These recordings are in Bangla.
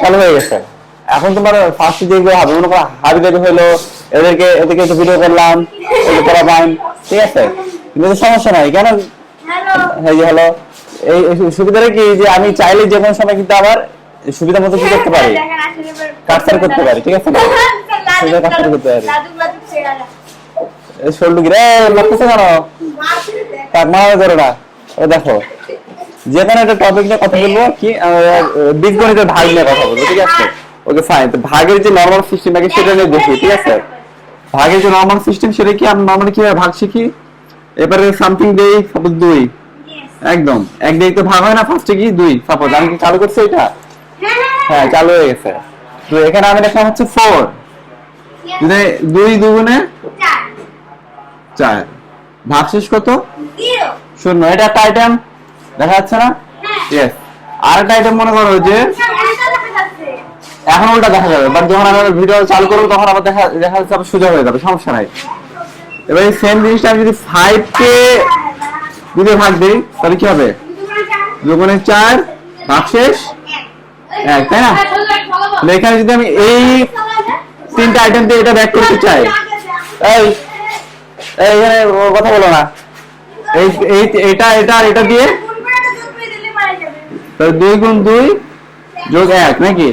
চালু হয়ে গেছে। এখন তোমার ফার্স্ট যেগুলো হবে মনে করো হাবি জাবি হলো, এদেরকে একটু ভিডিও করলাম, একটু করা পাইন, ঠিক আছে, কিন্তু সমস্যা নাই কেন। হ্যাঁ হ্যালো, এই সুবিধাটা কি যে আমি চাইলে যে কোনো সময় কিন্তু আবার সুবিধা মতো কি করতে পারি, কাটসার করতে পারি, ঠিক আছে, সুবিধা কাটসার করতে পারি। শোল্ডু গিরে লাগতেছে কেন, কাক মারা ধরে না। ও দেখো যেখানে একটা টপিক নিয়ে কথা বলবো কি বীজগণিতের ভাগ নিয়ে কথা বলবো, ঠিক আছে। ওকে ফাইন, তো ভাগের যে নরমাল সিস্টেম আছে সেটা নিয়ে দেখি, ঠিক আছে। ভাগের যে নরমাল সিস্টেম সেটা কি আমরা নরমালি কিভাবে ভাগ শিখি। এবারে সামথিং দেই, সাপোজ 2, একদম এক দিয়ে তো ভাগ হয় না, ফার্স্টে কি 2, সাপোজ আমি কি চালু করছি এটা, হ্যাঁ চালু হয়ে গেছে। তো এখানে আমি দেখলাম হচ্ছে 4, যদি 2 দুগুণে 4, ভাগশেষ কত 0। এটা একটা আইটেম দেখা যাচ্ছে না, ইয়েস। আর একটা আইটেম মনে করো যে এখন উল্টা দেখা যাবে, বাট যখন আমি ভিডিও চালু করবো তখন আবার দেখা যাচ্ছে আবার সোজা হয়ে যাবে, সমস্যা নাই। এবার এই সেম জিনিসটা আমি যদি 5 কে 2 দিয়ে ভাগ দিই তাহলে কি হবে, 2 গুণে 4 ভাগশেষ 1, তাই না। এখানে যদি আমি এই 3টা আইটেম দিয়ে এটা ব্যাক করতে চাই, এই এখানে কথা বলো না, এই এটা এটা আর এটা দিয়ে 2 গুণ 2 যোগ 1 নাকি,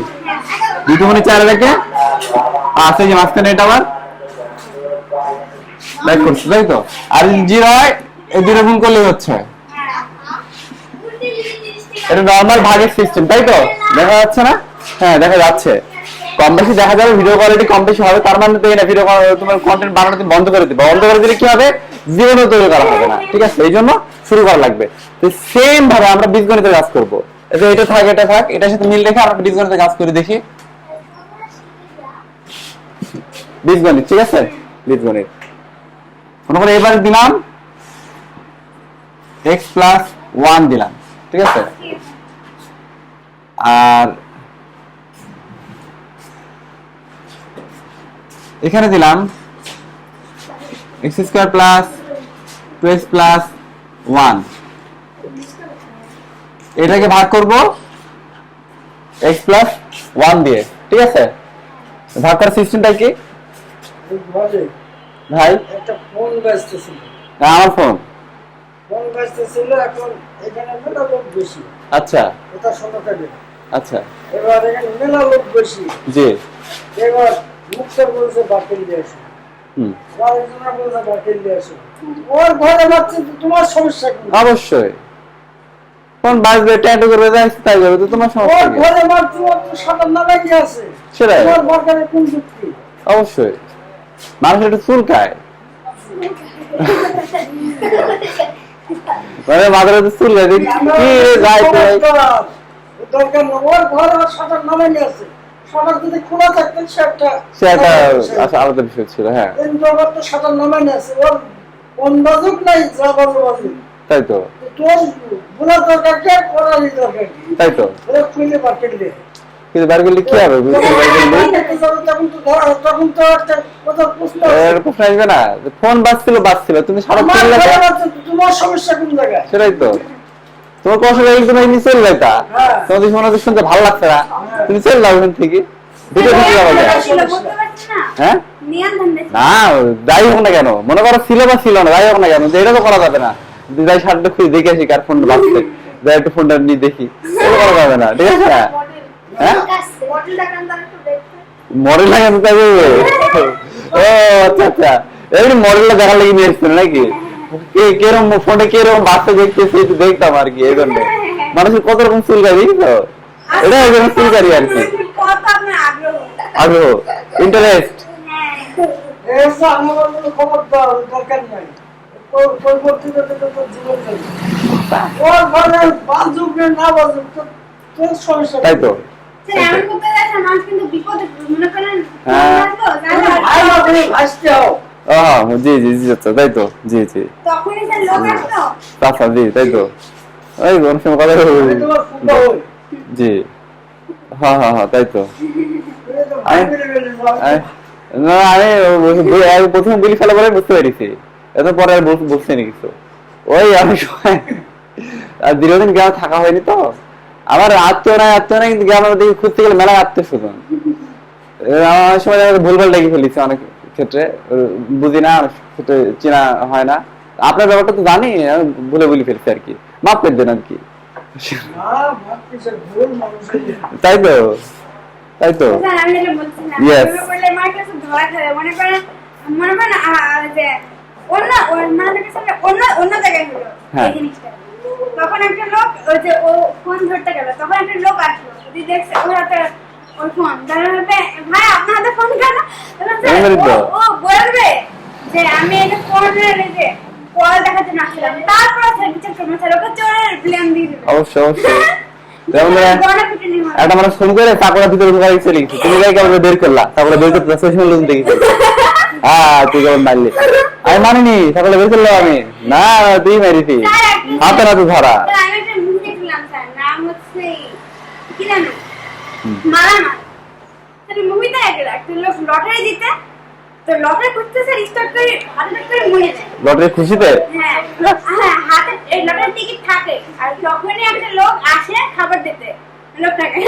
2 গুণে 4 এটাকে আছে যে মাঝখানে এটা আবার ব্যাক করছে, তাই তো। আর 0 হয় এই 2 গুণ করলে হচ্ছে, এটা নরমাল ভাগের সিস্টেম, তাই তো। দেখা যাচ্ছে না, হ্যাঁ দেখা যাচ্ছে, কম বেশি দেখা যাবে, ভিডিও কোয়ালিটি কম বেশি হবে, তার মানে তো এই না ভিডিও তোমার কন্টেন্ট বানানো বন্ধ করে দিবে, বন্ধ করে দিলে কি হবে, জীবনে তৈরি করা হবে না, ঠিক আছে। এই জন্য শুরু করা লাগবে। তো সেম ভাবে আমরা বীজগণিতের কাজ করবো, এটা থাক এটা থাক, এটার সাথে মিল রেখে আমরা বীজগণিতের কাজ করে দেখি। বীজগণিত, ঠিক আছে, বীজগণিত মনে করে এবার দিলাম x + 1 দিলাম, ঠিক আছে। আর এখানে দিলাম x² + 2x + 1, এটাকে ভাগ করব x + 1 দিয়ে, ঠিক আছে। ভাগ করার সিস্টেমটা কি ভাই, একটা ফোন বাজতেছিল, আমার ফোন বাজতেছিল, এখন এখানে মেলা লোক বেশি, আচ্ছা এটা সমকালে, আচ্ছা এবার এখানে মেলা লোক বেশি, জি, এবার মুক্তার বলছে বাতিল দিয়ে আসো, আরেকজনা বলছে বাতিল দিয়ে আসো, ওর ঘরে বাচ্চা, তোমার সমস্যা কি? অবশ্যই ফোন বাজবে, ট্যাটু করবে, তাই করবে, তো তোমার সমস্যা ওর কি? ঘরে বাচ্চা, ওর তো সাঁতার নামে কি আছে, সেটাই, তোমার বাগানে কোন যুক্তি? অবশ্যই মানুষ একটু চুলকায়, মানে মাথার একটু চুলকায়, কি রে যাই দরকার না, ওর ঘরে ওর সাঁতার নামে কি আছে, সাঁতার যদি খোলা থাকতেন সে একটা আলাদা বিষয় ছিল, হ্যাঁ কিন্তু আবার তো সাঁতার নামে কি আছে, ওর কোন বাজুক নাই, যা বাজুক, তাই তো, তোর বোনার দরকার কি, আর করারই দরকার কি, তাই তো। ওরা খুলে মার্কেট দিয়ে কিন্তু বার করলে কি হবে, তখন তো একটা কথা প্রশ্ন আসবে না, ফোন বাজছিল, তুমি সারা তোমার সমস্যা কোন জায়গায়, সেটাই তো। তোমার কষ্ট লাগে, তুমি এমনি চলে যাইতা, তোমাদের শোনাতে শুনতে ভালো লাগছে না, তুমি চলে যাও ওখান থেকে, ভিডিও দিতে যাবো না, হ্যাঁ না যাই হোক না কেন, মনে করো ছিল বা ছিল না, যাই হোক না কেন, যে এটা তো করা যাবে না, যাই শার্টটা খুঁজে দেখে আসি কার ফোন বাজছে, যাই একটু ফোনটা নিয়ে দেখি, এটা করা যাবে না, ঠিক আছে। হ্যাঁ মডেল লাগে তো তাই বলবে, ও আচ্ছা আচ্ছা, এমনি মডেলটা দেখার লেগে নিয়ে এসছেন নাকি, কিরকম ফোনে কিরকম বাচ্চা দেখতেছে একটু দেখতাম আর কি, এই জন্য মানুষের কত রকম চুলকারি, তো এটা একজন চুলকারি আর কি, আগ্রহ, ইন্টারেস্ট। আমার কোনো খবর দরকার নাই, পরবর্তীতে তো জীবন নেই, ওর ঘরে বাজুক না বাজুক তোর সমস্যা, তাই তো। জি জি জি আচ্ছা, তাই তো, জি জি জি তাই তো, ওই অনেক সময় কথা জি, হ্যাঁ হ্যাঁ হ্যাঁ তাই তো। না আমি প্রথমে বলি ফেলা বলে বুঝতে পেরেছি, এত পরে আর বুঝতে নি কিছু, ওই অনেক সময় আর দীর্ঘদিন গ্রামে থাকা হয়নি তো, আমার আত্মীয় নাই কিন্তু গ্রামের দিকে খুঁজতে গেলে মেলা আত্মীয় স্বজন। আমার সময় ভুলভাল ডেকে ফেলেছি অনেক ক্ষেত্রে, বুঝি না, ক্ষেত্রে চেনা হয় না। আপনার ব্যাপারটা তো জানি, আমি ভুলে ফেলছি আর কি, মাফ করে দেন আর কি। তাই তো, তাই তো, ইয়েস। তখন একটা লোক ওই যে ও ফোন ধরতে গেল, তখন একটা লোক আসলো, দেখছে ওর হাতে ওই ফোন, ভাই আপনার হাতে ফোন কেন? ও বলবে যে আমি এটা ফোনের যে কল দেখার জন্য আসলাম, তারপর বিচার করবো ওকে চোরের ব্লেম দিয়ে দেবে। অবশ্যই অবশ্যই। একটা মানুষ ফোন করে তারপরে ভিতরে ঢুকাই চলে গেছে, তুমি গাই কেমন বের করলা, তারপরে বের করতে সোশ্যাল লোক দেখেছি, হ্যাঁ তুই কেমন মারলি, আমি মানিনি, তারপরে বের করলাম আমি, না তুই মারিছি, হাতে না তুই ধরা। আমি একটা মুভি দেখলাম স্যার, নাম হচ্ছে কি জানো, মালামাল। সেই মুভিতে একটা লোক লটারি জিতে, তো লটারি করতে স্যার স্টার্ট করে হাতে করে মরে যায়। লটারি খুশিতে? হ্যাঁ হ্যাঁ, হাতে এই লটারি টিকিট থাকে, আর যখনই একটা লোক আসে খাবার দিতে লোকটাকে,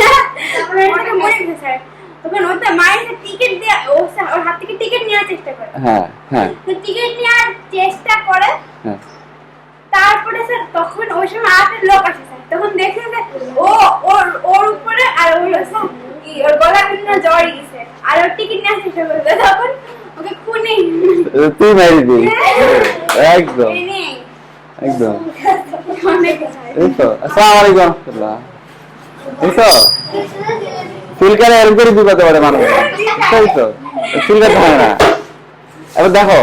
তারপরে ওটা মরে গেছে স্যার। তখন ওটা মায়ের টিকিট দিয়ে ওর হাত থেকে টিকিট নেওয়ার চেষ্টা করে। হ্যাঁ হ্যাঁ, তো টিকিট নেওয়ার চেষ্টা করে, হ্যাঁ। তারপরে স্যার তখন ওই সময় আরেকটা লোক আসে স্যার, তখন দেখেন যে ও ওর উপরে আর ওর গলা কিন্তু জ্বর গেছে, আর ওর টিকিট নেওয়ার চেষ্টা করবে, তখন ওকে খুনি তুই মারি দি একদম একদম। এই তো আসসালামু আলাইকুম রাহমাতুল্লাহ। এই তো ফিলকারে এরকম করে দিতে পারে মানুষ, তাই তো ফিলকার হয় না। এবার দেখো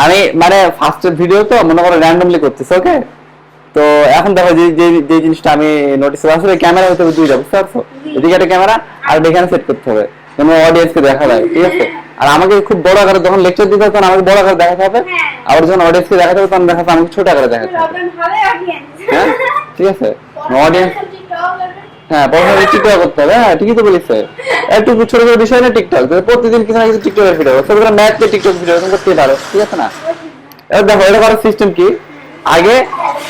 আমি মানে ফার্স্টের ভিডিও তো মনে করো র্যান্ডমলি করতেছি, ওকে? তো এখন দেখো যে জিনিসটা আমি নোটিস করি, আসলে ক্যামেরা হতে হবে দুইটা, বুঝতে পারছো? এদিকে একটা ক্যামেরা আর এখানে সেট করতে হবে যেন অডিয়েন্সকে দেখা যায়, ঠিক আছে? আর আমাকে খুব বড় আকারে যখন লেকচার দিতে হবে তখন আমাকে বড় আকারে দেখাতে হবে, আর যখন অডিয়েন্সকে দেখাতে হবে তখন দেখাতে আমাকে ছোট আকারে দেখাতে হবে, হ্যাঁ ঠিক আছে? অডিয়েন্স হ্যাঁ পড়াশোনা টিকটক করতে হবে, হ্যাঁ ঠিকই তো বলেছে। একটু ছোট ছোট বিষয় না টিকটক, প্রতিদিন কিছু না কিছু টিকটকের ভিডিও, ছোট ছোট ম্যাথ টিকটক ভিডিও করতে পারো, ঠিক আছে না? এবার দেখো এটা করার সিস্টেম কি, আগে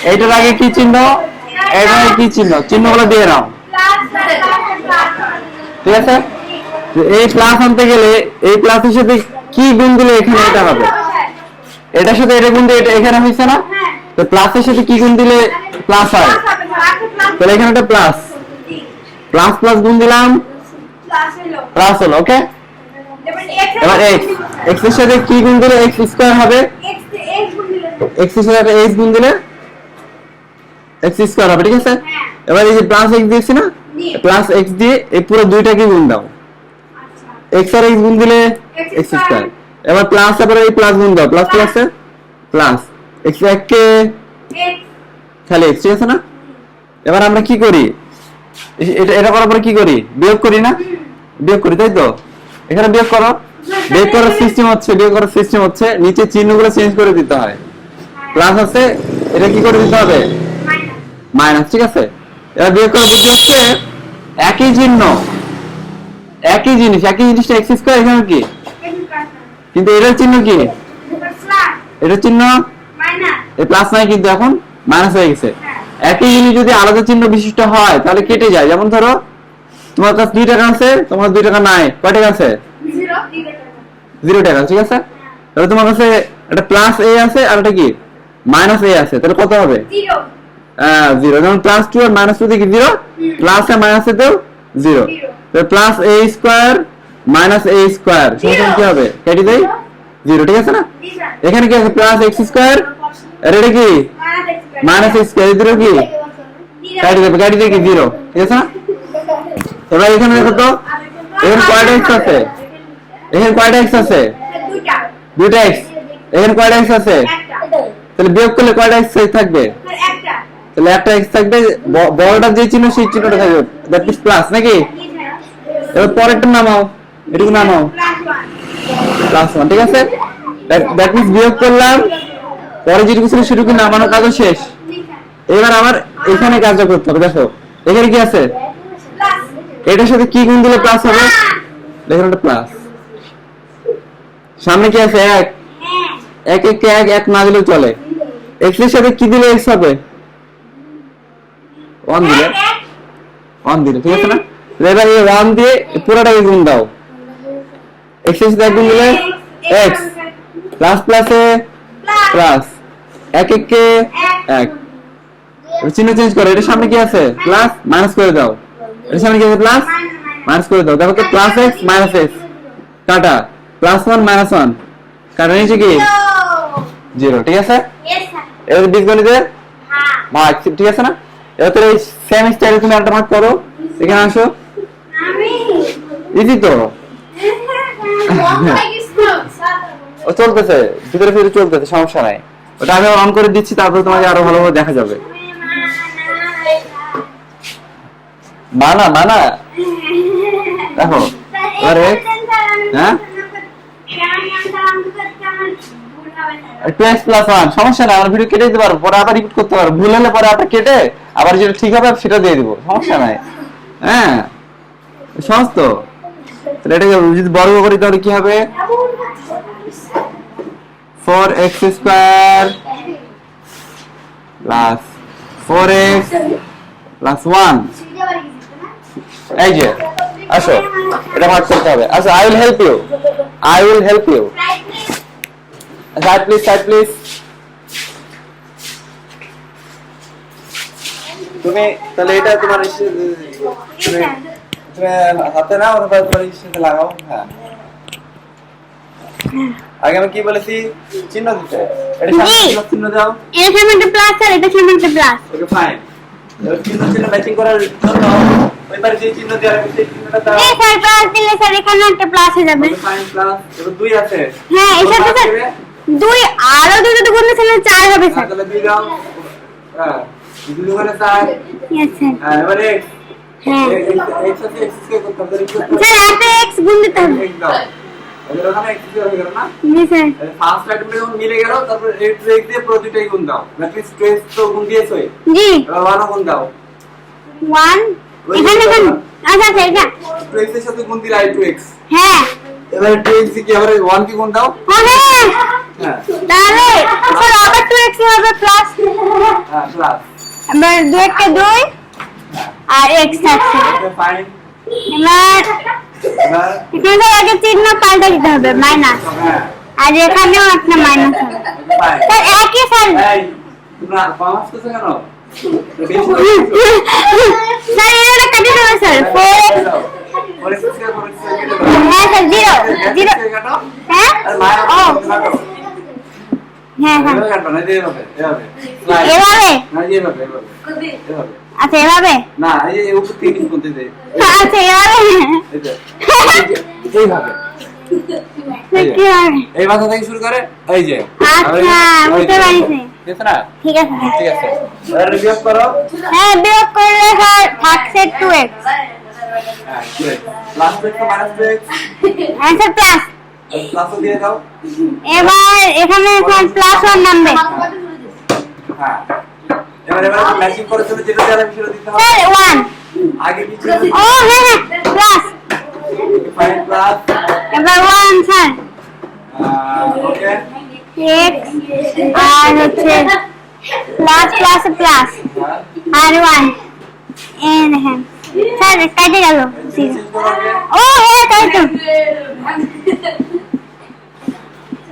এইটার আগে কি চিহ্ন, এটার আগে কি চিহ্ন, চিহ্নগুলো দিয়ে নাও, ঠিক আছে? এই প্লাস আনতে গেলে এই প্লাসের সাথে কি গুণ দিলে এখানে এটা হবে, এটার সাথে এটা গুণ দিয়ে এটা এখানে হয়েছে না, তো প্লাসের সাথে কি গুণ দিলে প্লাস হয়, তাহলে এখানে একটা প্লাস, প্লাস প্লাস গুণ দিলাম প্লাস হলো, ওকে? এবার এক্স, এক্স এর সাথে কি গুণ দিলে এক্স স্কয়ার হবে, এক্স এর সাথে এক্স গুণ দিলে এক্স স্কয়ার হবে, ঠিক আছে? এবার এই যে প্লাস এক্স দিয়েছি না, প্লাস এক্স দিয়ে এই পুরো দুইটাকে গুণ দাও, এক্স আর এক্স গুণ দিলে এক্স স্কয়ার, এবার প্লাস তারপরে এই প্লাস গুণ দাও, প্লাস প্লাস প্লাস এক্স কে তাহলে এক্স, ঠিক আছে না? এবার আমরা কি করি, এটা করার পরে কি করি, বিয়োগ করি না, বিয়োগ করি, তাই তো? এখানে বিয়োগ করো, বিয়োগ করার সিস্টেম হচ্ছে, বিয়োগ করার সিস্টেম হচ্ছে নিচে চিহ্নগুলো চেঞ্জ করে দিতে হয়, প্লাস আছে এটা কি করে দিতে হবে মাইনাস, ঠিক আছে? এবার বিয়োগ করার বুদ্ধি হচ্ছে একই চিহ্ন একই জিনিস, একই জিনিসটা এক্স স্কয়ার, এখানে কি কিন্তু এটার চিহ্ন কি, এটার চিহ্ন এই প্লাস নাই কিন্তু এখন মাইনাস হয়ে গেছে। একই জিনিস যদি আলাদা চিহ্ন বিশিষ্ট হয় তাহলে কেটে যায়, যেমন ধরো তোমার কাছে 2 টাকা আছে, তোমার 2 টাকা নাই, কয় টাকা আছে? 0 টাকা, ঠিক আছে? তাহলে তোমার কাছে একটা প্লাস এ আছে আর একটা কি মাইনাস এ আছে, তাহলে কত হবে? 0। যেমন প্লাস 2 আর মাইনাস 2 কি 0, প্লাস আর মাইনাস এতেও 0, তাহলে plus a square minus a square সমান কি হবে, কেটে দেই 0, ঠিক আছে না? এখানে কি আছে প্লাস x স্কয়ার আর এটা কি মাইনাস x স্কয়ার, এর কি কেটে দেই কি 0, ঠিক আছে না? এবার এখানে দেখো তো এখানে কয়টা x আছে, এখানে কয়টা x আছে, দুইটা x, এখানে কয়টা x আছে, তাহলে বিয়োগ করলে কয়টা x থাকবে, তাহলে একটা x থাকবে, বড়টা যে চিহ্ন সেই চিহ্নটা থাকবে, দ্যাট ইজ প্লাস নাকি? এবার পরেরটা নামাও, এটুকু নামাও প্লাস 1, ঠিক আছে? দ্যাট মিন্স বিয়োগ করলাম, পরে যেটুকু ছিল সেটুকু নামানো, কাজও শেষ। এবার আমার এখানে কাজটা করতে হবে, দেখো এখানে কি আছে, এটার সাথে কি গুণ দিলে প্লাস হবে, দেখুন এটা প্লাস, সামনে কি আছে 1, 1 1 1 না দিলেও চলে, x এর সাথে কি দিলে x হবে, 1 দিলে 1 দিলে, ঠিক আছে না? এবার এই 1 দিয়ে পুরোটাকে গুণ দাও। x এর সাথে গুণ দিলে x প্লাস প্লাসে প্লাস 1 1 কে 1, চিহ্ন চেঞ্জ করো। এটার সামনে কি আছে? প্লাস, মাইনাস করে দাও। এটার সামনে কি আছে? প্লাস, মাইনাস করে দাও। দেখো তো প্লাস x মাইনাস x কাটা, +1 -1 কাটা, নিচে কি 0, ঠিক আছে? এবার বীজগণিতের ভাগ, ঠিক আছে না? এবার এই সেম স্টাইলে তুমি একটা ভাগ করো, এখানে আসো। ইজি তো, ও চলতেছে, ভিতরে ভিতরে চলতেছে, সমস্যা নাই। ওটা আমি অন করে দিচ্ছি, তারপর তোমাকে আরো ভালোভাবে দেখা যাবে। মানা মানা দেখো এবারে, হ্যাঁ 2x + 1 সমস্যা না, আমরা ভিডিও কেটে দিতে পারবো, পরে আবার রিপিট করতে পারবো। ভুল হলে পরে আবার কেটে আবার যেটা ঠিক হবে সেটা দিয়ে দিব, সমস্যা নাই। হ্যাঁ সহজ তো। তাহলে এটাকে যদি বর্গ করি তাহলে কি হবে? 4x² plus 4x plus 1। এই যে আসো, এটা ভাগ করতে হবে। আচ্ছা, I will help you, I will help you. Side please, side please. তুমি তাহলে এটা তোমার তুমি হাতে নাও, অথবা তোমার ইসে লাগাও। হ্যাঁ, আগে আমি কি বলেছি? চিহ্ন দিতে। এটা সামনে চিহ্ন দাও। এর সামনে একটা প্লাস আর এটা সামনে একটা প্লাস। Okay fine. এবার চিহ্ন ম্যাচিং করার জন্য ওইবারে যে চিহ্ন দেওয়া হবে সেই চিহ্নটা দাও। এই স্যার প্লাস দিলে স্যার এখানে একটা প্লাস হয়ে যাবে। Okay fine, plus. এবার 2 আছে। হ্যাঁ, এর সাথে স্যার 2 আরো 2 যদি গুণ করলে 4 হবে স্যার। তাহলে 2 দাও। হ্যাঁ, 2 গুণে 4। Yes sir. হ্যাঁ, এবারে হ্যাঁ x আছে, x কে করতে হবে। স্যার আপনি x গুণ দিতে হবে। x দাও। এবার ওখানে x হয়ে গেল না? জি স্যার। ফার্স্ট আইটেমটা যখন মিলে গেল, তারপর এই x দিয়ে প্রতিটাই গুণ দাও। ম্যাট্রিক্স 2x তো গুণ দিয়েছই। জি। এবার 1 ও গুণ দাও। 1 এখানে এখানে আচ্ছা আচ্ছা এটা 2x এর সাথে গুণ দিলে i2x। হ্যাঁ। এবার 2x কি আবার 1 কি গুণ দাও? ওরে হ্যাঁ। তাহলে স্যার আবার 2x হবে প্লাস। হ্যাঁ, প্লাস। এবার 2 কে 2 আর x আছে। Okay fine. এবার এবার এখানে আগে চিহ্ন পাল্টে দিতে হবে মাইনাস। হ্যাঁ, আর এখানেও একটা মাইনাস হবে। ফাইন। স্যার একই স্যার। এই তোমরা পাস করছো কেন? স্যার এটা কেটে দেবো স্যার 4x। পরে 6 কে পরে 6 কেটে দাও। হ্যাঁ স্যার 0 0 কাটো। হ্যাঁ আর মাইনাস ও কাটো। হ্যাঁ হ্যাঁ এভাবে কাটবা না, এভাবে এভাবে। এভাবে না, এভাবে এভাবে। এভাবে। আচ্ছা এভাবে না, এই যে উপর থেকে কিছু করতে দে। আচ্ছা এভাবে এই যে এইভাবে। কি হবে? এই মাথা থেকে শুরু করে এই যে। আচ্ছা বুঝতে পারছি। ঠিক আছে না? ঠিক আছে ঠিক আছে। এবার বিয়োগ করো। হ্যাঁ বিয়োগ করলে স্যার থাকছে 2x। হ্যাঁ, প্লাস 2x তো মাইনাস 2x। Answer plus. প্লাসও দিয়ে দাও। এবার এখানে স্যার প্লাস 1 নামবে। হ্যাঁ। এবার ম্যাচিং করার জন্য যেটা দেওয়া হবে সেটা দিতে হবে। স্যার 1 আগে কি ছিল? ও হ্যাঁ হ্যাঁ প্লাস। Fine plus. এবার 1 স্যার ওকে। x আর হচ্ছে প্লাস প্লাস প্লাস আর 1 এই দেখেন স্যার কেটে গেল। ও হ্যাঁ তাই তো।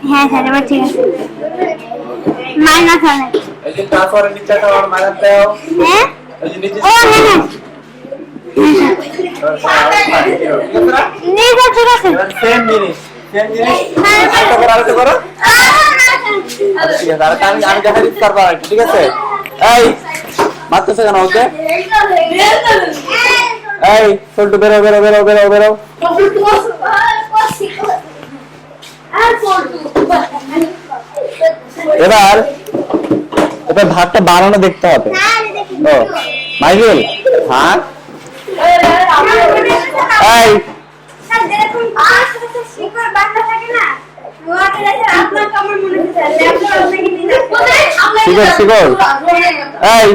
হ্যাঁ স্যার এবার ঠিক আছে মাইনাস হবে। এই যে প্লাস আর নিচেটা আর মাইনাস দাও। হ্যাঁ এই যে নিচে ও হ্যাঁ হ্যাঁ নিচে ঠিক আছে। সেম জিনিস আরেকটা করো। আচ্ছা, ঠিক আছে, আরেকটা আমি দেখা দিচ্ছি তারপর আরেকটা, ঠিক আছে? এই মারতেছে কেন ওকে? এই সল্টু বেরো বেরো বেরো বেরো বেরো। এবার এবার ভাতটা বানানো দেখতে হবে। ও মাইকেল, হ্যাঁ এই শিকড় শিকড় এই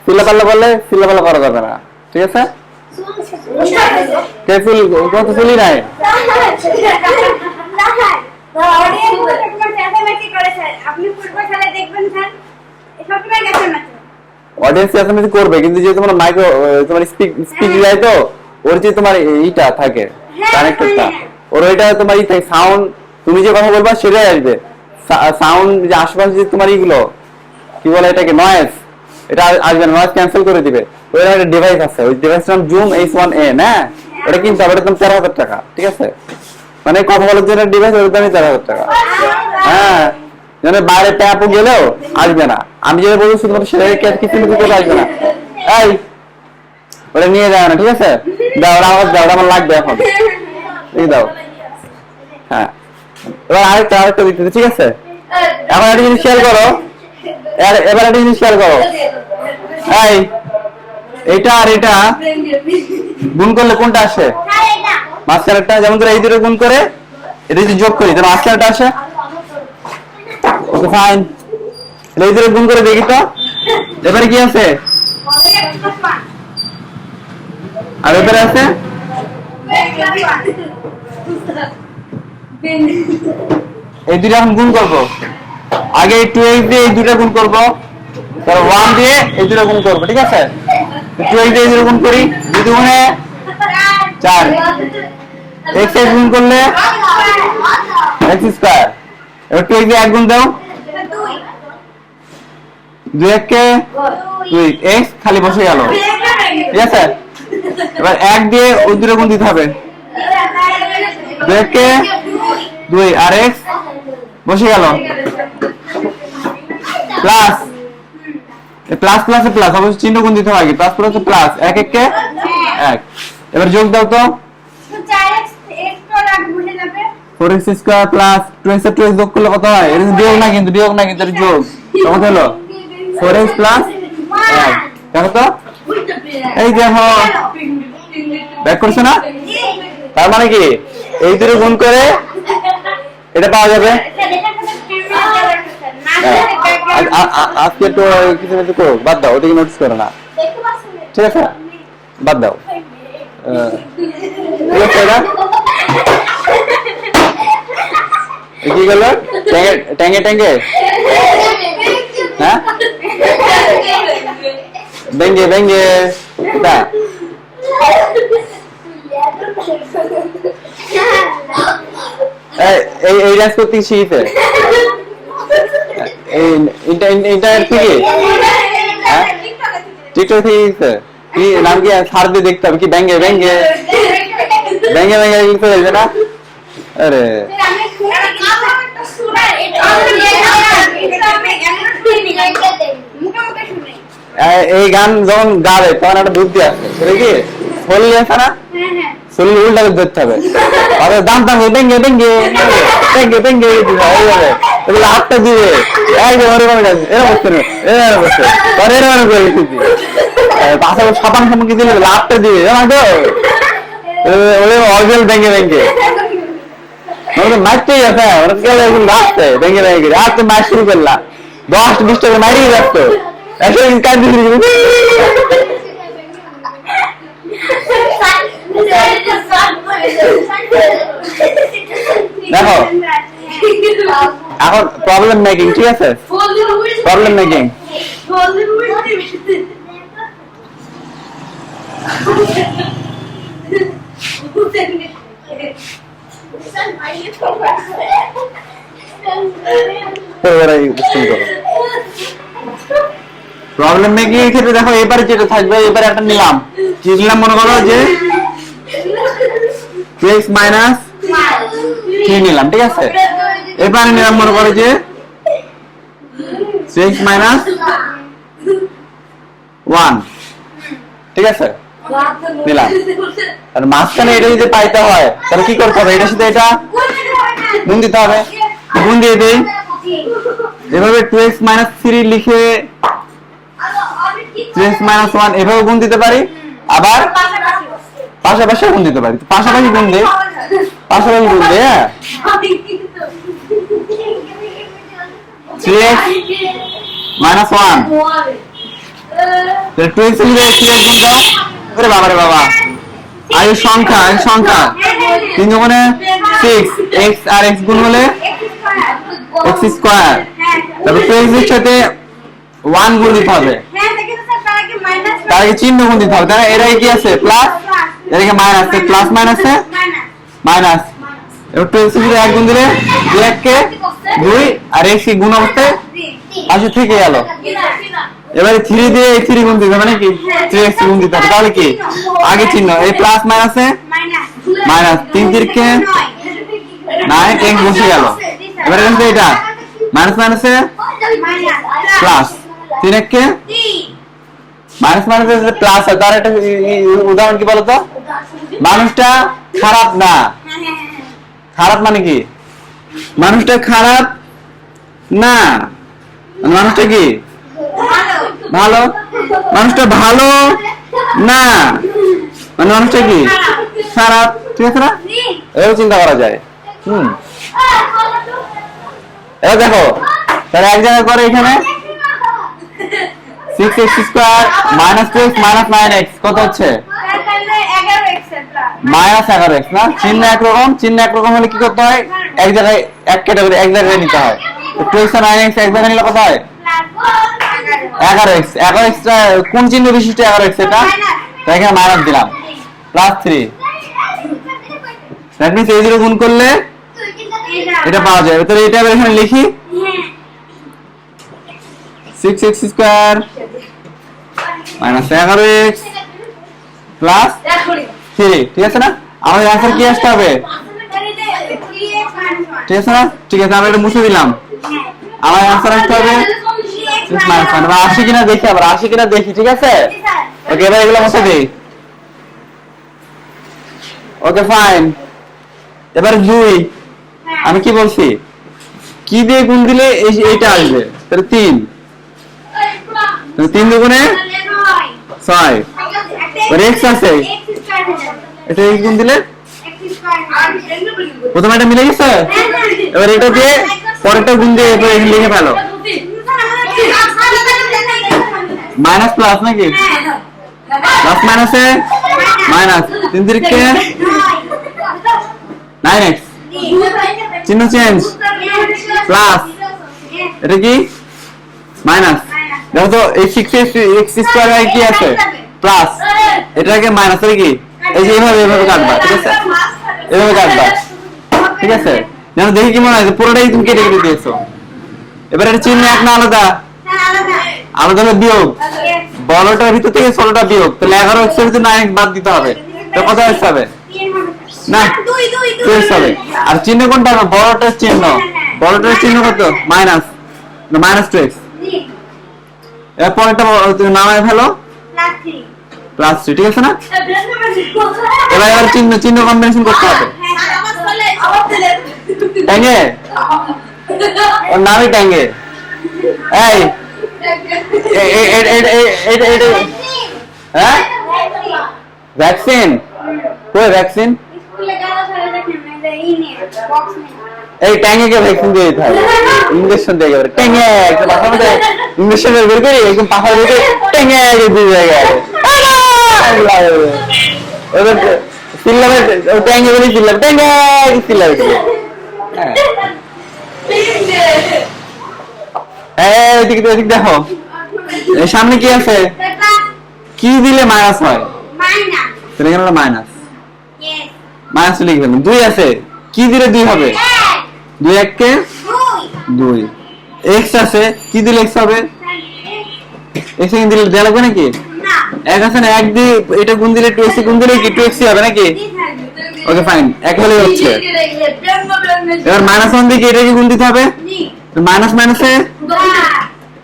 সিলাপাল্লা করলে সিলাপাল্লা করা যাবে না, ঠিক আছে? কে ফুল কত ফুলই নাই। আপনি ফুটবল খেলা দেখবেন স্যার, সবসময় গেছেন না অডিয়েন্স চেঁচামেচি করবে, কিন্তু যে তোমার মাইক্রো তোমার স্পিক যায় তো, ওর যে তোমার এইটা থাকে কানেক্টরটা, ওর ওইটা তোমার ই থাকে সাউন্ড, তুমি যে কথা বলবা সেটাই আসবে। সাউন্ড যে আশেপাশে যে তোমার ইগুলো কি বলে এটাকে নয়েজ, এটা আসবে না, নয়েজ ক্যান্সেল করে দিবে। ওই একটা ডিভাইস আছে, ওই ডিভাইসটার নাম জুম H1n, হ্যাঁ ওটা কিনতে হবে, এটা দাম 13,000 টাকা, ঠিক আছে? মানে কথা বলার জন্য ডিভাইস, ওর দামই 13,000 টাকা। হ্যাঁ, মানে বাইরে ট্যাপও গেলেও আসবে না। আমি যেটা বলছি শুধুমাত্র সেটাকে কিছু করে আসবে না। এই ওটা নিয়ে যাবে না, ঠিক আছে? দাও, ওটা আমার দাও, ওটা আমার লাগবে এখন, এই দাও। হ্যাঁ, এবার আরেকটা দিতে, ঠিক আছে? এখন একটা জিনিস খেয়াল করো, এবার একটা জিনিস খেয়াল করো, এই এটা আর এটা গুণ করলে কোনটা আসে? মাঝখানেরটা। যেমন ধরো এই দুটো গুণ করে এটা যদি যোগ করি তাহলে মাঝখানেরটা আসে। ওকে ফাইন, এই দুটো গুণ করে দেখি তো এবারে কি আছে, আর এবারে আছে এই দুটো। এখন গুণ করবো, আগে 2x দিয়ে এই দুটো গুণ করবো, তারপর 1 দিয়ে এই দুটো গুণ করবো, ঠিক আছে? 2x দিয়ে এই দুটো গুণ করি, 2 গুণে 4, x এর গুণ করলে x স্কয়ার। এবার 2x দিয়ে 1 গুণ দাও, 2 কে 2, x খালি বসে গেল, ঠিক আছে? এবার 1 দিয়ে ওই দুটো গুণ দিতে হবে, 2 কে 2 আর x বসে গেল, প্লাস প্লাস প্লাসে প্লাস, অবশ্যই চিহ্ন গুণ দিতে হবে, প্লাস প্লাসে প্লাস, 1 1 কে 1। এবার যোগ দাও তো, 4x স্কয়ার প্লাস 2x আর 2x যোগ করলে কত হয়? এটা বিয়োগ না, কিন্তু বিয়োগ না, কিন্তু এটা যোগ। কত হলো? 4x plus 1। দেখো তো, এই দেখো ব্যাক করছে না? তার মানে কি এই দুটো গুণ করে এটা পাওয়া যাবে। আজকে তো কিছু কিছু করো, বাদ দাও, ওটাকে নোটিস করো না, ঠিক আছে? বাদ দাও, কি গেল? ট্যাঙ্গে ট্যাঙ্গে, হ্যাঁ বেঙ্গে বেঙ্গে, এই ডান্স করতে শিখেছে ইন্টারনেট থেকে, হ্যাঁ টিকটক থেকে শিখেছে। কি নাম কি? সার দিয়ে দেখতে হবে কি, ব্যাঙ্গে ব্যাঙ্গে ব্যাঙ্গে ব্যাঙ্গে লিখতে যাবে না? আরে এই গান যখন গাবে তখন একটা বুদ্ধি আছে, সেটা কি শরীর আছে না, শরীর উল্টা ধরতে হবে, দাম দাম ভেঙ্গে ভেঙ্গে ভেঙ্গে ভেঙ্গে এইভাবে হাতটা দিবে, সাবান সামগ্রী দিলে লাভটা দিবে, অরিজিনাল ভেঙ্গে ভেঙ্গে মারতেই আছে, রাখতে ভেঙ্গে ভেঙ্গে আর তো মার শুরু করলাম 10-20 টাকা মারিয়ে যাচ্ছ, দেখো এখন প্রবলেম মেকিং, ঠিক আছে? প্রবলেম মেকিং প্রবলেম মেকিং এর ক্ষেত্রে দেখো এবারে যেটা থাকবে, এবারে একটা নিলাম, কি নিলাম মনে করো যে 2x মাইনাস 3 নিলাম, ঠিক আছে? এবারে নিলাম মনে করো যে 2x মাইনাস 1, ঠিক আছে? নিলাম, আর মাঝখানে এটা যদি পাইতে হয় তাহলে কি করতে হবে? এটার সাথে এটা গুণ দিতে হবে, গুণ দিয়ে দেই, এভাবে 2x মাইনাস 3 লিখে 2x মাইনাস 1 এভাবে গুণ দিতে পারি, আবার পাশাপাশি গুণ দিতে পারি, পাশাপাশি গুণ দে, পাশাপাশি গুণ দে, হ্যাঁ 3x মাইনাস 1 2x লিখে 3x গুণ দাও, ওরে বাবা রে বাবা, আর এই সংখ্যা 3 গুণে 6, x আর x গুণ হলে x স্কয়ার, তারপর 2x এর সাথে 1 গুণ দিতে হবে, তার আগে চিহ্ন গুণ দিতে হবে, তাই না? এর আগে কি আছে? প্লাস, এর আগে মাইনাস, প্লাস মাইনাসে মাইনাস। এবার 2x এর এক গুণ দিলে 2 কে 2 আর x কি গুণ অবস্থায় পাশে থেকে গেল। এবারে 3 দিয়ে এই 3 গুণ দিতে হবে নাকি? 3x গুণ দিতে হবে, তাহলে কি আগে চিহ্ন এই প্লাস মাইনাসে মাইনাস, 3 তিরকে 9, x বসে গেল। এবারে কিন্তু এটা মাইনাস মাইনাসে প্লাস, 3 কে মাইনাস মাইনাসে প্লাস হয়। তার একটা উদাহরণ কি বলতো? মানুষটা খারাপ না, খারাপ মানে কি? মানুষটা খারাপ না, মানুষটা কি ভালো, মানুষটা ভালো না মানে মানুষটা কি খারাপ, ঠিক আছে না? এও চিন্তা করা যায়। এবার দেখো, তাহলে এক জায়গায় করে এখানে 6x square minus 2x minus 9x কত হচ্ছে? মাইনাস 11x না? চিহ্ন একরকম, চিহ্ন একরকম হলে কি করতে হয়? এক জায়গায় এক ক্যাটাগরি এক জায়গায় নিতে হয়। 2x আর 9x এক জায়গায় নিলে কত হয়? 11x। 11x কোন চিহ্ন বিশিষ্ট 11x? এটা তাই এখানে মাইনাস দিলাম, প্লাস 3। দ্যাট মিন্স এই জিরো গুণ করলে এটা পাওয়া যায়। তাহলে এটা এবার এখানে লিখি 6x square minus 11x plus 3, ঠিক আছে না? আমাদের অ্যান্সার কি আসতে হবে? ঠিক আছে না? ঠিক আছে, আমরা এটা মুছে দিলাম। আমার অ্যান্সার আসতে হবে 6 মাইনাস 1। আমরা আসে কিনা দেখি, আবার আসে কিনা দেখি, ঠিক আছে? ওকে, এবার এগুলো মুছে দিই। Okay fine. এবার 2 আমি কি বলছি? কি দিয়ে গুণ দিলে এইটা আসবে? তাহলে 3, 3 দুগুণে 6। x আছে, এটা x গুণ দিলে প্রথমে এটা মিলে গেছে। এবার এটা দিয়ে পরেরটা গুণ দিয়ে এরপর এখানে লিখে ফেলো মাইনাস প্লাস নাকি? প্লাস মাইনাসে মাইনাস, 3 তিরিকে 9x, চিহ্ন চেঞ্জ, প্লাস এটা কি মাইনাস। দেখো তো এই 6x স্কয়ার কি আছে? প্লাস, এটাকে মাইনাস করে কি এই যে এইভাবে এইভাবে কাটবা, ঠিক আছে? এইভাবে কাটবা, ঠিক আছে? যেন দেখি কি মনে হয় পুরোটাই তুমি কেটে কেটে দিয়েছো। এবার এটা চিহ্ন এক না আলাদা? আলাদা হলে বিয়োগ, বড়টার ভিতর থেকে ছোটটা বিয়োগ, তাহলে 11x এর ভিতর 9x বাদ দিতে হবে। তো কত হবে না? 2x হবে। আর চিহ্ন কোনটা হবে? বড়টার চিহ্ন, বড়টার চিহ্ন কত? Minus, minus 2x। এবার পরেরটা নামায় ফেলো প্লাস 3, ঠিক আছে না? এবার চিহ্ন চিহ্ন কম্বিনেশন করতে হবে। ট্যাঙ্গে ওর নামই ট্যাঙ্গে। এই হ্যাঁ ভ্যাকসিন কই? ভ্যাকসিন এই ট্যাঙ্গে কে ভ্যাকসিন দিয়ে দিতে হবে, ইঞ্জেকশন দিয়ে গেলে ট্যাঙ্গে একটা পাখার মধ্যে ইঞ্জেকশন বের করি, একদম পাখার ভিতরে ট্যাঙ্গে দিয়ে জায়গায় এবার সিল্লাবে ট্যাঙ্গে বলি সিল্লাবে ট্যাঙ্গে সিল্লাবে। হ্যাঁ এদিকে এদিকে দেখো, সামনে কি আছে? কি দিলে মাইনাস হয়? তাহলে এখানে হলো মাইনাস, মাইনাস লিখবেন। 2 আছে, কি দিলে 2 হবে? 2 1 কে 2। x আছে, কি দিলে x হবে? x এ দিলে দেয়া লাগবে নাকি? এক আছে না, এক দিয়ে এটা গুণ দিলে 2x গুণ দিলে কি 2x হবে নাকি? ওকে ফাইন, এক হলে হচ্ছে। এবার মাইনাস 1 দিয়ে এটাকে গুণ দিতে হবে, মাইনাস মাইনাসে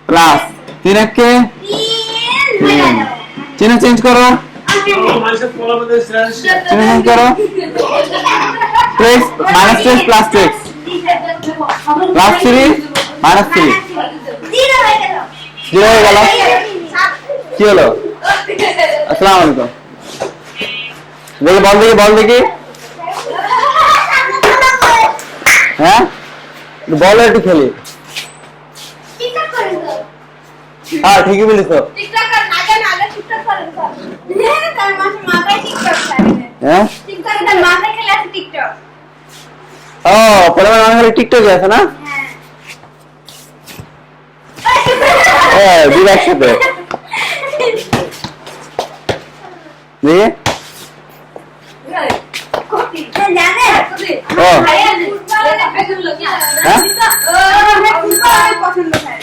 প্লাস, 3 1 কে 3। চিহ্ন চেঞ্জ করো, চিহ্ন চেঞ্জ করো, minus 2x plus 2x plus 3 minus 3 0 হয়ে গেল। কি হলো? আসসালামু আলাইকুম। দেখি বল দেখি, বল দেখি। হ্যাঁ বল একটু খেলি। হ্যাঁ ঠিকই বলিস। হ্যাঁ ও পরে আমার টিকটকে আছে না? হ্যাঁ দুই একসাথে। দেখি জানেন ও। ভাইয়া ফুটবল পছন্দ স্যার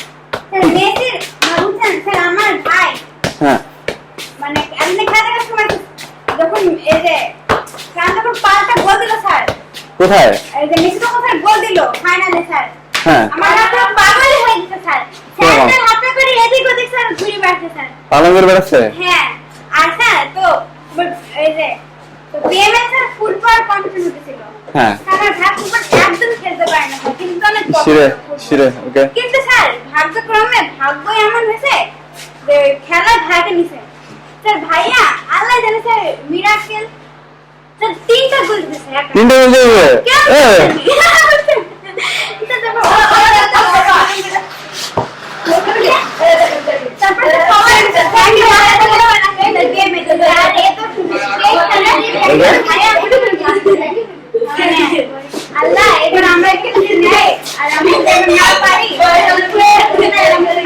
মেসির বুঝছেন স্যার আমার ভাই হ্যাঁ মানে এমনি খেলার সময় যখন এই যে যখন পাল্টা গোল দিল স্যার কোথায় এই যে মেসি তখন স্যার গোল দিল ফাইনালে স্যার হ্যাঁ আমার হাতে পাগলই হয়ে গেছে স্যার স্যার হাতে করে এদিক ওদিক স্যার ঘুরে বেড়াচ্ছে স্যার পালন করে বেড়াচ্ছে হ্যাঁ আর স্যার তো এই যে তো বিএমএস স্যার ফুটবল কম্পিটিশন হতেছিল হ্যাঁ স্যার ভাগ ফুটবল একদম খেলতে পারে না কিন্তু অনেক শিরে শিরে ওকে কিন্তু স্যার ভাগ্যক্রমে ভাগ্য এমন হয়েছে যে খেলা ভাইকে নিছে স্যার ভাইয়া আল্লাহ জানে স্যার মিরাকেল স্যার তিনটা গোল দিয়েছে একটা তিনটা হয়ে যাবে এ আল্লাহ এবার আমরা একটু নেই আর আমি না পারি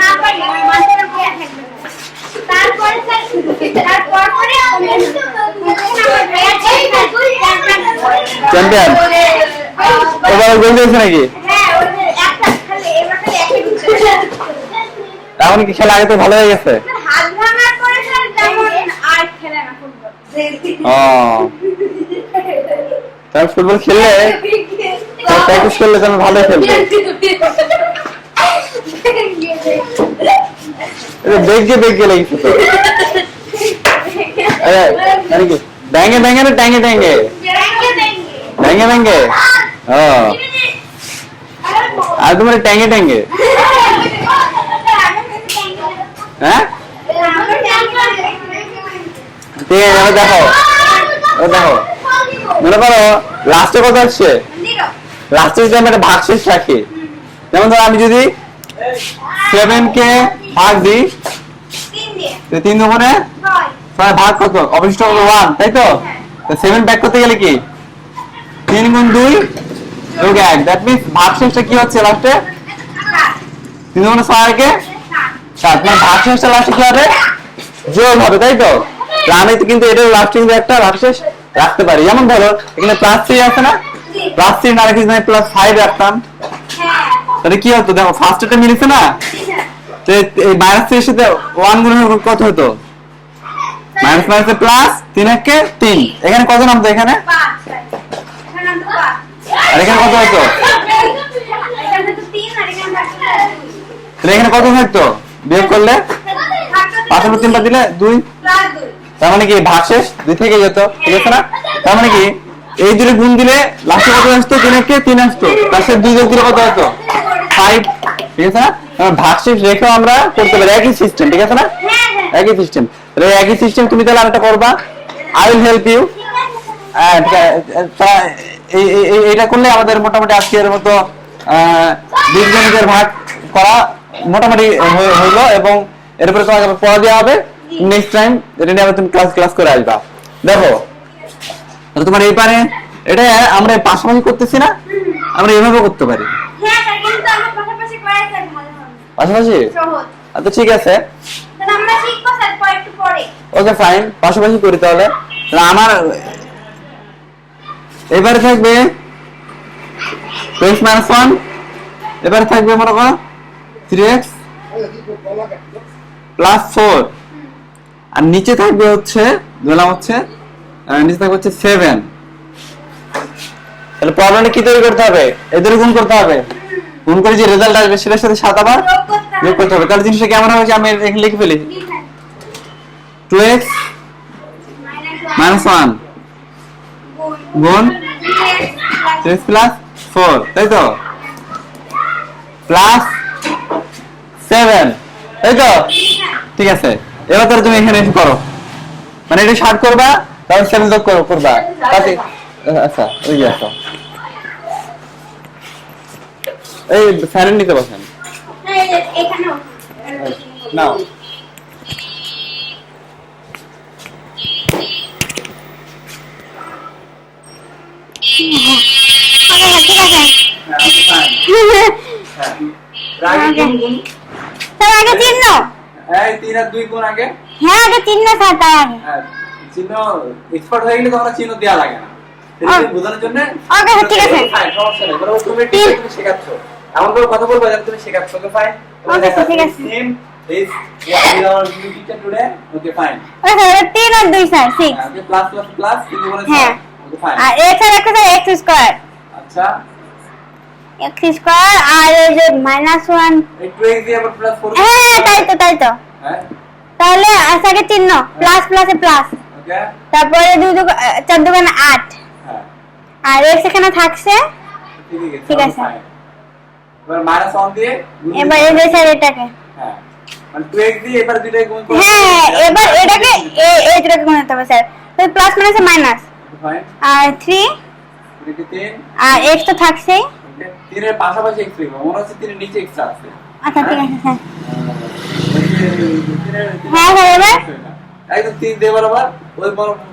না পারি আমার মাথার উপরে থাকবে তারপরে তারপর পরে আমার ভাইয়া চ্যাম্পিয়ন এবার গোল দিয়েছে নাকি হ্যাঁ ওই যে একটা খালি এবার খালি একই দিচ্ছে এখন কি খেলা আগে তো ভালো হয়ে গেছে হাত ভাঙার পরে স্যার যেমন আর খেলে না ফুটবল ও তাহলে ফুটবল খেললে প্র্যাকটিস করলে তুমি ভালো খেলবে দেখে দেখে লেগেছে তো মানে কি ড্যাঙ্গে ড্যাঙ্গে না ট্যাঙ্গে ট্যাঙ্গে ড্যাঙ্গে ড্যাঙ্গে ও আর তোমার ট্যাঙ্গে ট্যাঙ্গে হ্যাঁ ঠিক আছে এবার দেখো দেখো মনে করো লাস্টে কত আসছে লাস্টে যদি আমরা একটা ভাগশেষ রাখি যেমন ধরো আমি যদি 7 কে ভাগ দিই 3 দুগুণে 6 ভাগ কত অবশিষ্ট কত 1 তাই তো 7 ভাগ করতে গেলে কি 3 গুণ 2 যোগ 1 দ্যাট মিন্স ভাগশেষটা কি হচ্ছে লাস্টে 3 দুগুণে 6 কে 7 মানে ভাগশেষটা লাস্টে কি হবে যোগ হবে তাই তো আমি কিন্তু এটা লাস্টে কিন্তু একটা ভাগশেষ রাখতে পারি যেমন ধরো এখানে +3 আছে না +3 না রাখি যদি +5 রাখতাম তাহলে কি হতো দেখো ফার্স্ট এটা মিলেছে না তো এই -3 এর সাথে 1 গুণ কত হতো মাইনাস মাইনাসে প্লাস 3 কে 3 এখানে কত নামতো এখানে আর এখানে কত হতো তাহলে এখানে কত থাকতো বিয়োগ করলে 5 এর 3টা দিলে 2 তার মানে কি ভাগশেষ 2 থেকে যেত ঠিক আছে না তার মানে কি এই দুটো গুণ দিলে লাস্টে কত আসতো 3 কে 3 আসতো লাস্টে 2 যোগ দিলে কত হতো 5 ঠিক আছে না ভাগশেষ রেখেও আমরা করতে পারি একই সিস্টেম ঠিক আছে না একই সিস্টেম তাহলে একই সিস্টেম তুমি তাহলে আরেকটা করবা আই উইল হেল্প ইউ এইটা করলে আমাদের মোটামুটি আজকের মতো বীজগণিতের ভাগ করা মোটামুটি হইলো এবং এরপরে তোমাকে পড়া দেওয়া হবে নেক্সট টাইম এটা নিয়ে আবার তুমি ক্লাস করে আসবা দেখো তোমার এই পারে এটা আমরা পাশাপাশি করতেছি না আমরা এভাবে করতে পারি পাশাপাশি আচ্ছা ঠিক আছে ওকে ফাইন পাশাপাশি করি তাহলে আমার এবারে থাকবে x - 1 এবারে থাকবে মনে করো 3x + 4 আর নিচে থাকবে হচ্ছে ধরলাম হচ্ছে নিচে থাকবে হচ্ছে 7 তাহলে প্রবলেমটা কি তৈরি করতে হবে এদের গুণ করতে হবে গুণ করে যে রেজাল্ট আসবে সেটার সাথে 7 আবার যোগ করতে হবে তাহলে জিনিসটা কেমন হবে আমি এখানে লিখে ফেলি 2x - 1 গুণ 3x + 4 তাই তো প্লাস 7 তাই তো ঠিক আছে এবার তাহলে তুমি এখানে এসে করো মানে এটা 60 করবা তাহলে 7 যোগ করবা তাতে আচ্ছা ওই যে আসো এই ফ্যানের নিতে বসেন নাও আগে চিহ্ন এই 3 আর 2 গুণ আগে হ্যাঁ আগে চিহ্ন স্যার তার আগে চিহ্ন এক্সপার্ট হয়ে গেলে তখন চিহ্ন দেওয়া লাগে না। বোঝানোর জন্য ওকে ঠিক আছে সমস্যা নেই, বরং তুমি শেখাচ্ছ, এমন করে কথা বলবা যেন তুমি শেখাচ্ছ। ওকে ফাইন, ওকে ঠিক আছে same is what we are going to teach today. Okay fine. Okay 3 R 2 sir 6 okay plus plus plus কিন্তু বলেছে। হ্যাঁ ওকে ফাইন। আর x আর একটা স্যার x স্কয়ার। আচ্ছা x স্কয়ার আর এই যে -1 একটু x দিয়ে আবার প্লাস 4। হ্যাঁ তাই তো হ্যাঁ তাহলে আসাকে চিহ্ন প্লাস প্লাসে প্লাস। ওকে তারপরে 2 2 4 2 8 হ্যাঁ আর x এখানে থাকছে। ঠিক আছে এবার -1 দিয়ে এবার এই যে স্যার এটাকে হ্যাঁ মানে 2x দিয়ে এবার দুইটাই গুণ করব। হ্যাঁ এবার এটাকে এই দুটোকে গুণ করতে হবে স্যার। তো প্লাস মাইনাসে মাইনাস ফাইন আর 3 এদিকে 3 আর x তো থাকছেই। ওকে 3 এর পাশাপাশি x লিখব, মনে হচ্ছে 3 এর নিচে x আছে। আচ্ছা ঠিক আছে স্যার। হ্যাঁ হ্যাঁ এবার একদম 3 দিয়ে বরাবর ওই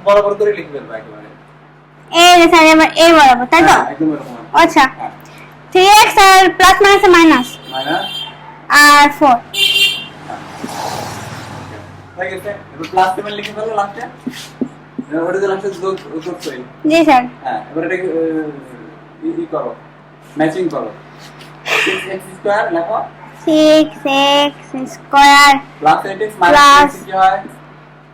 বরাবর করে লিখবেন একেবারে। এই যে স্যার এবার এই বরাবর তাই তো? হ্যাঁ একদম এরকম। আচ্ছা 3x আর প্লাস মাইনাসে মাইনাস মাইনাস আর 4 হয়ে গেছে। এবার প্লাস সিম্বল লিখে ফেলো লাস্টে। এবার ওটা লাস্টে যোগ করছই। জি স্যার। হ্যাঁ এবার এটা ই করো, ম্যাচিং করো। 6x স্কয়ার লেখো। 6x square plus 8x Plus minus কি হয়?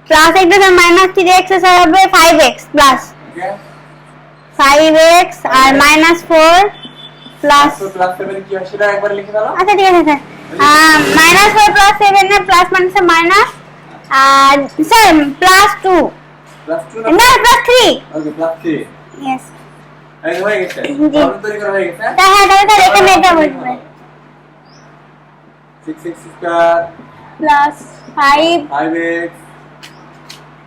প্লাস একটা স্যার মাইনাস 3x স্যার হবে 5x প্লাস ওকে 5x আর মাইনাস 4 প্লাস প্লাস 7 কি হয় সেটা একবার লিখে ফেলো। আচ্ছা ঠিক আছে স্যার। মাইনাস 4 প্লাস 7 এর প্লাস মাইনাসে মাইনাস আর স্যার প্লাস 2 প্লাস 2 না প্লাস 3 ওকে প্লাস 3 यस এই হয়ে গেছে। জি। প্রবলেম তৈরি করা হয়ে গেছে। তাহলে স্যার এখানে এটা বলবেন 6x square plus 5 5x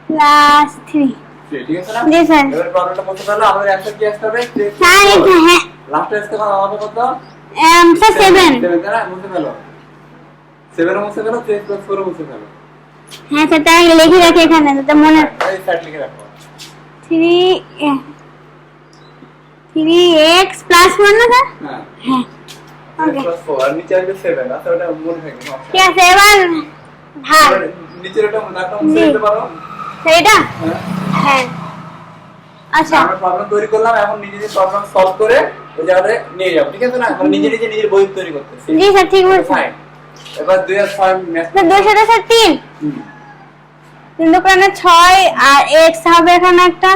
plus 3 ঠিক আছে না? জি স্যার। এবার প্রবলেমটা বলতে পারলে আমাদের অ্যানসার কি আসতে হবে? হ্যাঁ হ্যাঁ লাস্ট আসতে কত হবে কত? স্যার 7 7 তারা মুছে ফেলো। 7 মুছে ফেলো, 3 + 4 মুছে ফেলো। হ্যাঁ স্যার তাই লিখে রাখি এখানে তো মনে এই সাইড লিখে রাখো। 3x প্লাস 1 না স্যার? হ্যাঁ হ্যাঁ 3 + 4 আর নিচে আসবে 7 আচ্ছা ওটা মনে থাকবে। ঠিক আছে এবার ভাগ নিচের ওটা দাগটা মুছে দিতে পারো। সেইটা হ্যাঁ হ্যাঁ আচ্ছা আমরা প্রবলেম তৈরি করলাম, এখন নিজে নিজে প্রবলেম সলভ করে ওই জায়গায় নিয়ে যাব। ঠিক আছে না? এখন নিজে নিজে নিজের বই তৈরি করতেছি। জি স্যার ঠিক বলছেন। ফাইন। এবার 2 আর 6 ম্যাচ স্যার 2 সাথে স্যার 3 3 দোকানে 6 আর x হবে এখানে একটা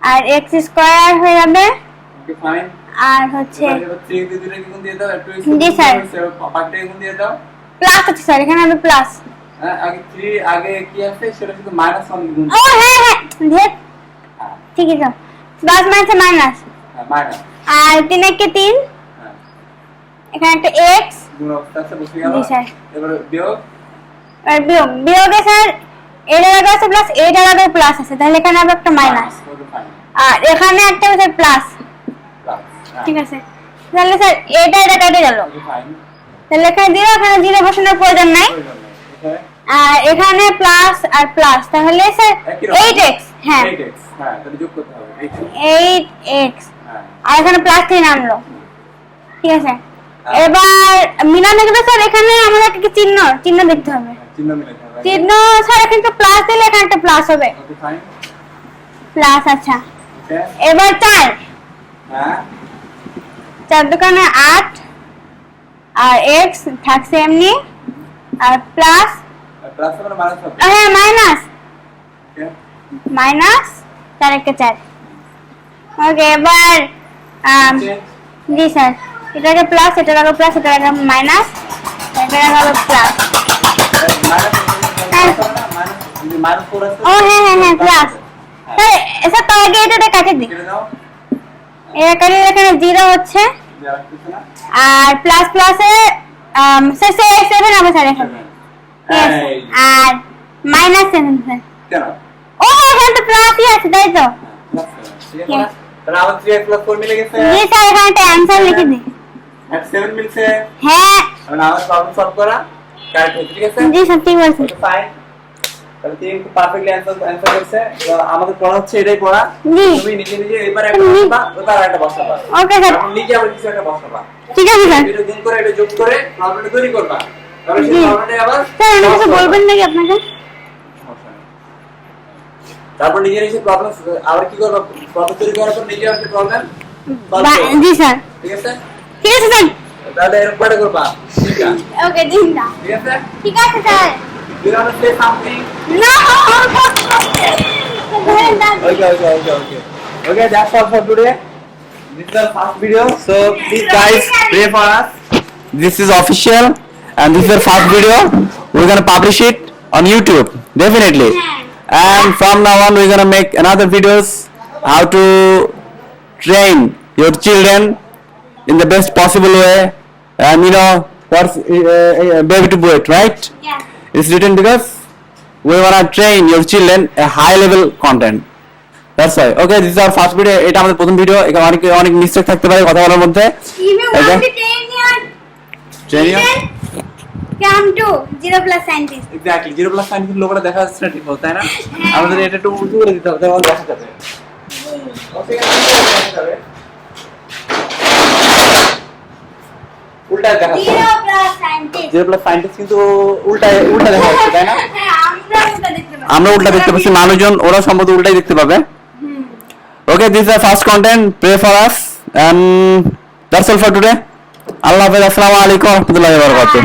আর x স্কয়ার হয়ে যাবে ওকে ফাইন। আর হচ্ছে এবার 3 দিয়ে দিলে কি গুণ দিয়ে দাও, একটু জি, স্যার। পাঁচটাকে গুণ দিয়ে দাও। প্লাস আছে স্যার এখানে হবে প্লাস। হ্যাঁ আগে 3 আগে কি আছে সেটা শুধু -1 গুণ। ও হ্যাঁ হ্যাঁ ধেত হ্যাঁ ঠিকই তো প্লাস মাইনাসে মাইনাস মাইনাস আর 3 একে 3 হ্যাঁ এখানে একটা x গুণ অবস্থা আছে বসে গেল। জি, স্যার। এবার বিয়োগ আর বিয়োগে স্যার এর আগে আছে প্লাস এর আগে প্লাস আছে তাহলে এখানে হবে একটা মাইনাস ওকে ফাইন আর এখানে একটা আছে প্লাস। প্লাস ঠিক আছে তাহলে স্যার এটা কেটে গেল ওকে ফাইন। তাহলে এখানে জিরো এখানে জিরো বসানোর প্রয়োজন নাই ওকে আর এখানে প্লাস আর প্লাস তাহলে স্যার 8x হ্যাঁ 8x হ্যাঁ তাহলে যোগ করতে হবে 8x হ্যাঁ আর এখানে প্লাস 3 নামলো। ঠিক আছে এবার মিলানো গেলে স্যার এখানে আমাদের একটা চিহ্ন দেখতে হবে। চিহ্ন মিলাতে হবে। চিহ্ন স্যার এখানে একটা প্লাস দিলে এখানে একটা প্লাস হবে ওকে ফাইন। প্লাস আচ্ছা ওকে এবার 4 হ্যাঁ 4 দোকানে 8 আর x থাকছে এমনি আর প্লাস প্লাস মানে মাইনাস হবে। হ্যাঁ মাইনাস ওকে মাইনাস 4 একটা 4 ওকে এবার জি স্যার এটাকে প্লাস এটাকে প্লাস এটাকে মাইনাস এটাকে হলো প্লাস মাইনাস 4 আছে। ও হ্যাঁ হ্যাঁ হ্যাঁ প্লাস স্যার এসা তো আগে এটা কাটে দিই কেটে দাও। এটা কাটে এখানে 0 হচ্ছে যা রাখতেছ না আর প্লাস প্লাসে স্যার 7 হবে স্যার এখানে এই আর মাইনাস 7 স্যার কেন ও এখানে তো প্লাসই আছে তাই তো ঠিক আছে না? তাহলে আমার 3x + 4 মিলে গেছে। জি স্যার এখানে একটা অ্যানসার লিখে দিই আর 7 মিলছে। হ্যাঁ এখন আমার প্রবলেম সলভ করা কারেক্ট হচ্ছে। ঠিক আছে জি স্যার ঠিক বলছেন ওকে ফাইন। তাহলে তুমি পারফেক্টলি অ্যানসার করছে। তো আমাদের পড়া হচ্ছে এটাই পড়া। জি তুমি নিজে নিজে এবারে একটা বসাবা ওটা আর একটা বসাবা। ওকে স্যার এখন নিজে আবার কিছু একটা বসাবা। ঠিক আছে স্যার এটা গুণ করে এটা যোগ করে প্রবলেমটা তৈরি করবা। তাহলে সেই জি। প্রবলেমটা আবার স্যার আমি কিছু solve করবা। বলবেন নাকি আপনাকে সমস্যা নেই। তারপর নিজের এসে প্রবলেম আবার কি করবো, প্রবলেম তৈরি করার পর নিজের একটা প্রবলেম জি স্যার, ঠিক আছে। ঠিক আছে স্যার, তাহলে এরকম করে করবা, ঠিক আছে ওকে দিন না, ঠিক আছে। ঠিক আছে sir. You want to say something? No. Okay, that's all for today. This is our first video, so please guys pray for us. This is official and this is our first video. We're gonna publish it on YouTube, definitely. And from now on we're gonna make another videos how to train your children in the best possible way, and you know what's baby to wait, right? Yeah. It's written because we wanna train your children a high level content. That's why. Okay, this is our first video. এটা আমাদের প্রথম ভিডিও। এখানে অনেক মিস্টেক থাকতে পারে কথা বলার মধ্যে। If you want to train your children, come to 0+ scientist. Exactly. 0+ scientist লোকটা দেখা যাচ্ছে না ঠিক মতো, তাই না? আমাদের এটা একটু উঁচু করে দিতে হবে, তাহলে দেখা যাবে। ওকে, দেখা যাবে। উল্টা দেখা যাচ্ছে। 0+ scientist. 0+ scientist কিন্তু উল্টা দেখা যাচ্ছে, তাই না? হ্যাঁ, আমরা উল্টা দেখতে পাচ্ছি, মানুষজন ওরা সম্ভবত উল্টাই দেখতে পাবে। Okay, this is our first content. Pray for us, and that's all for today. Allah Hafiz. Assalamu alaikum wa rahmatullahi wa barakatuh.